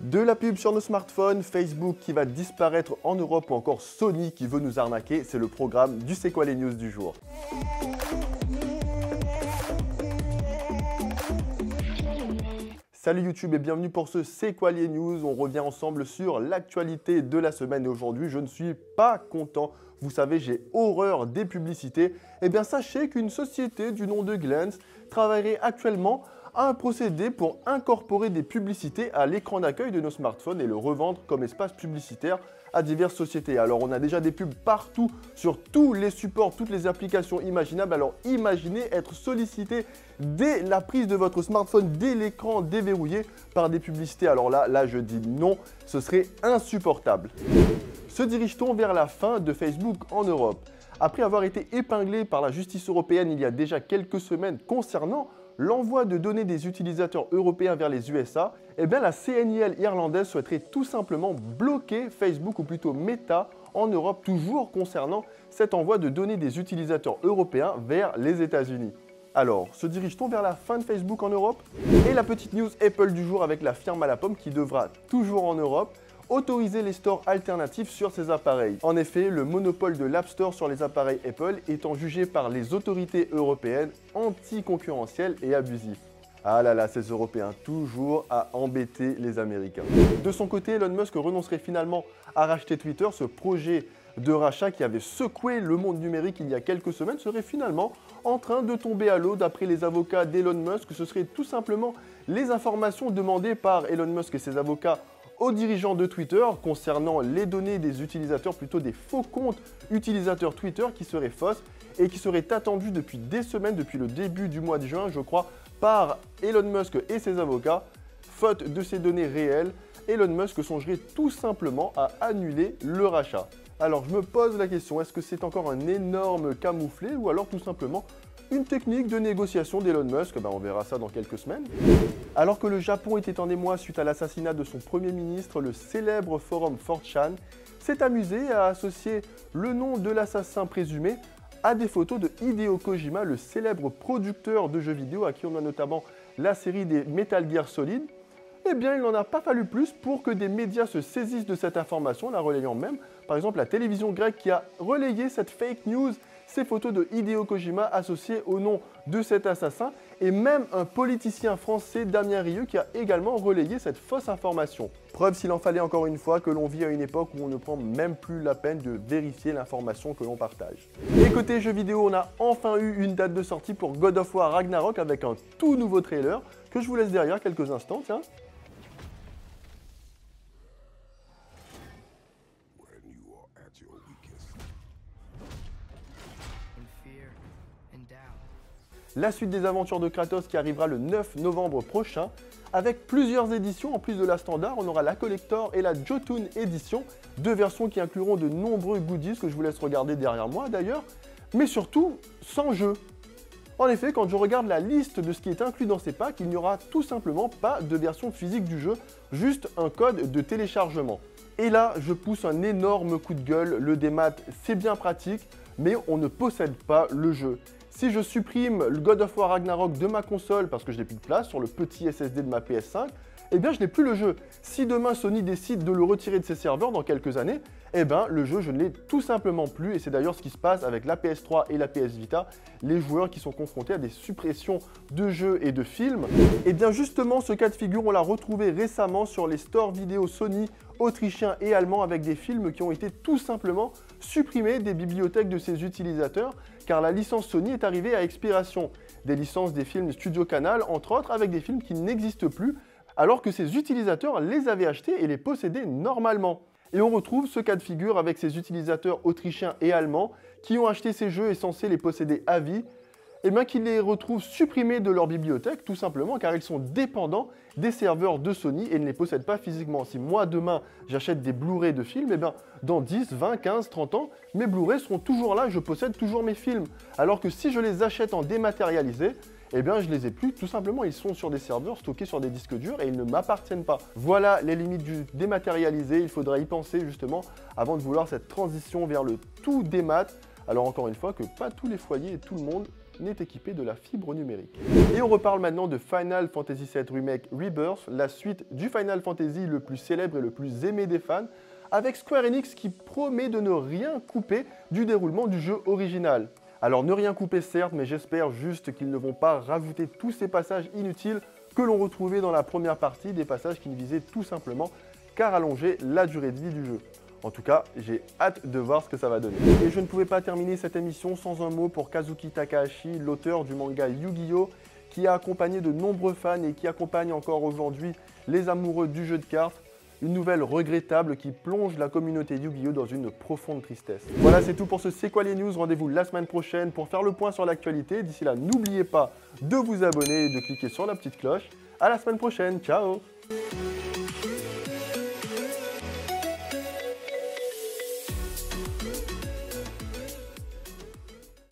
De la pub sur nos smartphones, Facebook qui va disparaître en Europe ou encore Sony qui veut nous arnaquer, c'est le programme du C'est quoi les news du jour. Salut YouTube et bienvenue pour ce C'est quoi les news. On revient ensemble sur l'actualité de la semaine et aujourd'hui je ne suis pas content. Vous savez, j'ai horreur des publicités. Eh bien sachez qu'une société du nom de Glance travaillerait actuellement à un procédé pour incorporer des publicités à l'écran d'accueil de nos smartphones et le revendre comme espace publicitaire à diverses sociétés. Alors on a déjà des pubs partout, sur tous les supports, toutes les applications imaginables. Alors imaginez être sollicité dès la prise de votre smartphone, dès l'écran déverrouillé par des publicités. Alors là je dis non, ce serait insupportable. Se dirige-t-on vers la fin de Facebook en Europe? Après avoir été épinglé par la justice européenne il y a déjà quelques semaines concernant l'envoi de données des utilisateurs européens vers les USA, eh bien la CNIL irlandaise souhaiterait tout simplement bloquer Facebook ou plutôt Meta en Europe, toujours concernant cet envoi de données des utilisateurs européens vers les États-Unis. Alors, se dirige-t-on vers la fin de Facebook en Europe? Et la petite news Apple du jour avec la firme à la pomme qui devra toujours en Europe autoriser les stores alternatifs sur ces appareils. En effet, le monopole de l'App Store sur les appareils Apple étant jugé par les autorités européennes anticoncurrentiel et abusif. Ah là là, ces Européens, toujours à embêter les Américains. De son côté, Elon Musk renoncerait finalement à racheter Twitter. Ce projet de rachat qui avait secoué le monde numérique il y a quelques semaines serait finalement en train de tomber à l'eau. D'après les avocats d'Elon Musk, ce serait tout simplement les informations demandées par Elon Musk et ses avocats aux dirigeants de Twitter concernant les données des utilisateurs, plutôt des faux comptes utilisateurs Twitter qui seraient fausses et qui seraient attendues depuis des semaines, depuis le début du mois de juin, je crois, par Elon Musk et ses avocats. Faute de ces données réelles, Elon Musk songerait tout simplement à annuler le rachat. Alors je me pose la question, est-ce que c'est encore un énorme camouflet ou alors tout simplement une technique de négociation d'Elon Musk? On verra ça dans quelques semaines. Alors que le Japon était en émoi suite à l'assassinat de son Premier ministre, le célèbre forum 4chan s'est amusé à associer le nom de l'assassin présumé à des photos de Hideo Kojima, le célèbre producteur de jeux vidéo à qui on a notamment la série des Metal Gear Solid. Eh bien, il n'en a pas fallu plus pour que des médias se saisissent de cette information, la relayant même. Par exemple, la télévision grecque qui a relayé cette fake news, ces photos de Hideo Kojima associées au nom de cet assassin, et même un politicien français, Damien Rieu, qui a également relayé cette fausse information. Preuve, s'il en fallait encore une fois, que l'on vit à une époque où on ne prend même plus la peine de vérifier l'information que l'on partage. Et côté jeux vidéo, on a enfin eu une date de sortie pour God of War Ragnarok avec un tout nouveau trailer que je vous laisse derrière quelques instants, tiens. La suite des aventures de Kratos qui arrivera le 9 novembre prochain avec plusieurs éditions. En plus de la standard, on aura la Collector et la Jotun Edition, deux versions qui incluront de nombreux goodies que je vous laisse regarder derrière moi d'ailleurs, mais surtout sans jeu. En effet, quand je regarde la liste de ce qui est inclus dans ces packs, il n'y aura tout simplement pas de version physique du jeu, juste un code de téléchargement. Et là, je pousse un énorme coup de gueule, le démat c'est bien pratique, mais on ne possède pas le jeu. Si je supprime le God of War Ragnarok de ma console parce que je n'ai plus de place sur le petit SSD de ma PS5, eh bien je n'ai plus le jeu. Si demain Sony décide de le retirer de ses serveurs dans quelques années, eh bien le jeu je ne l'ai tout simplement plus et c'est d'ailleurs ce qui se passe avec la PS3 et la PS Vita, les joueurs qui sont confrontés à des suppressions de jeux et de films. Et bien justement ce cas de figure on l'a retrouvé récemment sur les stores vidéo Sony autrichiens et allemands avec des films qui ont été tout simplement supprimés des bibliothèques de ses utilisateurs car la licence Sony est arrivée à expiration. Des licences des films Studio Canal entre autres avec des films qui n'existent plus alors que ses utilisateurs les avaient achetés et les possédaient normalement. Et on retrouve ce cas de figure avec ces utilisateurs autrichiens et allemands qui ont acheté ces jeux et censés les posséder à vie, et bien qu'ils les retrouvent supprimés de leur bibliothèque tout simplement car ils sont dépendants des serveurs de Sony et ne les possèdent pas physiquement. Si moi demain j'achète des Blu-ray de films, et bien dans 10, 20, 15, 30 ans, mes Blu-ray seront toujours là, je possède toujours mes films. Alors que si je les achète en dématérialisé, eh bien je les ai plus, tout simplement ils sont sur des serveurs stockés sur des disques durs et ils ne m'appartiennent pas. Voilà les limites du dématérialisé, il faudra y penser justement avant de vouloir cette transition vers le tout démat. Alors encore une fois que pas tous les foyers et tout le monde est équipé de la fibre numérique. Et on reparle maintenant de Final Fantasy VII Remake Rebirth, la suite du Final Fantasy le plus célèbre et le plus aimé des fans, avec Square Enix qui promet de ne rien couper du déroulement du jeu original. Alors ne rien couper certes, mais j'espère juste qu'ils ne vont pas rajouter tous ces passages inutiles que l'on retrouvait dans la première partie, des passages qui ne visaient tout simplement qu'à rallonger la durée de vie du jeu. En tout cas, j'ai hâte de voir ce que ça va donner. Et je ne pouvais pas terminer cette émission sans un mot pour Kazuki Takahashi, l'auteur du manga Yu-Gi-Oh!, qui a accompagné de nombreux fans et qui accompagne encore aujourd'hui les amoureux du jeu de cartes. Une nouvelle regrettable qui plonge la communauté Yu-Gi-Oh! Dans une profonde tristesse. Voilà, c'est tout pour ce C'est quoi les news. Rendez-vous la semaine prochaine pour faire le point sur l'actualité. D'ici là, n'oubliez pas de vous abonner et de cliquer sur la petite cloche. À la semaine prochaine, ciao!